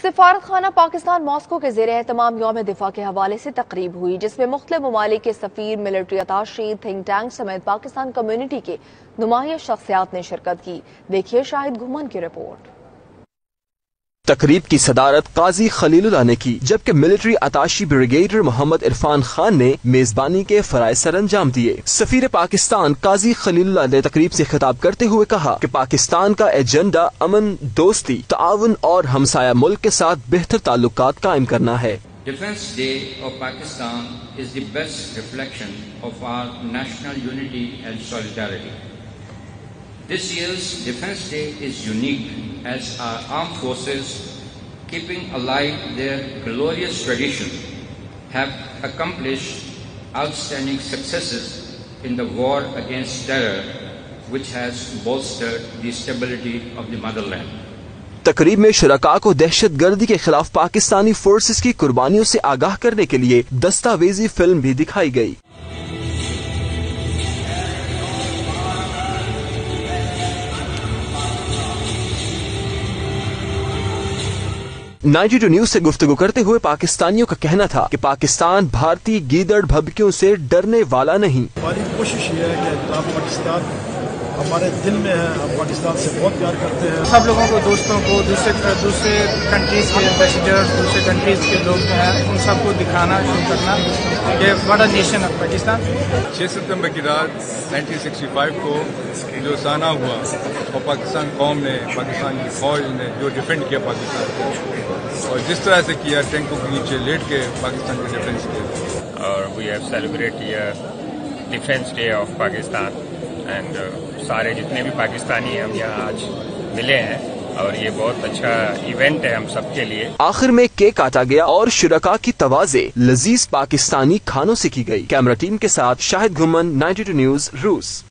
سفارت خانہ پاکستان ماسکو کے زیر اہتمام یوم دفاع کے حوالے سے تقریب ہوئی، جس میں مختلف ممالک کے سفیر، ملٹری اتاشی، تھنک ٹینک سمیت پاکستان کمیونٹی کے نمایاں شخصیات نے شرکت کی۔ دیکھیے شاہد گھمن کی رپورٹ۔ تقریب کی صدارت قاضی خلیل اللہ نے کی، جبکہ ملٹری اتاشی بریگیڈیئر محمد عرفان خان نے میزبانی کے فرائض سر انجام دیے۔ سفیر پاکستان قاضی خلیل اللہ نے تقریب سے خطاب کرتے ہوئے کہا کہ پاکستان کا ایجنڈا امن، دوستی، تعاون اور ہمسایہ ملک کے ساتھ بہتر تعلقات قائم کرنا ہے۔ Defense Day of Pakistan is the best reflection of our national unity and solidarity. This year's Defense Day is unique as our armed forces, keeping alive their glorious tradition, have accomplished outstanding successes in the war against terror, which has bolstered the stability of the motherland. تقریب میں شرکاء کو دہشت گردی کے خلاف Pakistani forces کی قربانیوں سے آگاہ کرنے کے لیے دستاویزی فلم بھی دکھائی گئی۔ 92 نیوز سے گفتگو کرتے ہوئے پاکستانیوں کا کہنا تھا کہ پاکستان بھارتی گیدڑ بھبکیوں سے ڈرنے والا نہیں۔ ہماری کوشش یہ ہے کہ پاکستان ہمارے دل میں ہے، ہم پاکستان سے بہت پیار کرتے ہیں۔ سب لوگوں کو، دوستوں کو، دوسرے کنٹریز کے ایمبیسیڈرز، دوسرے کنٹریز کے لوگ جو ہیں ان سب کو دکھانا شروع کرنا کہ بڑا نیشن ہے پاکستان۔ 6 ستمبر کی رات 1965 کو جو سانحہ ہوا اور پاکستان قوم نے، پاکستان کی فوج نے جو ڈیفینڈ کیا پاکستان کو، اور جس طرح سے کیا، ٹینکوں کے نیچے لیٹ کے پاکستان کا ڈیفینس کیا۔ اور we have celebrate defence day of Pakistan and سارے جتنے بھی پاکستانی ہیں ہم یہاں آج ملے ہیں اور یہ بہت اچھا ایونٹ ہے ہم سب کے لیے۔ آخر میں کیک کاٹا گیا اور شرکاء کی توازے لذیذ پاکستانی کھانوں سے کی گئی۔ کیمرہ ٹیم کے ساتھ شاہد گھمن، 92 نیوز، روس۔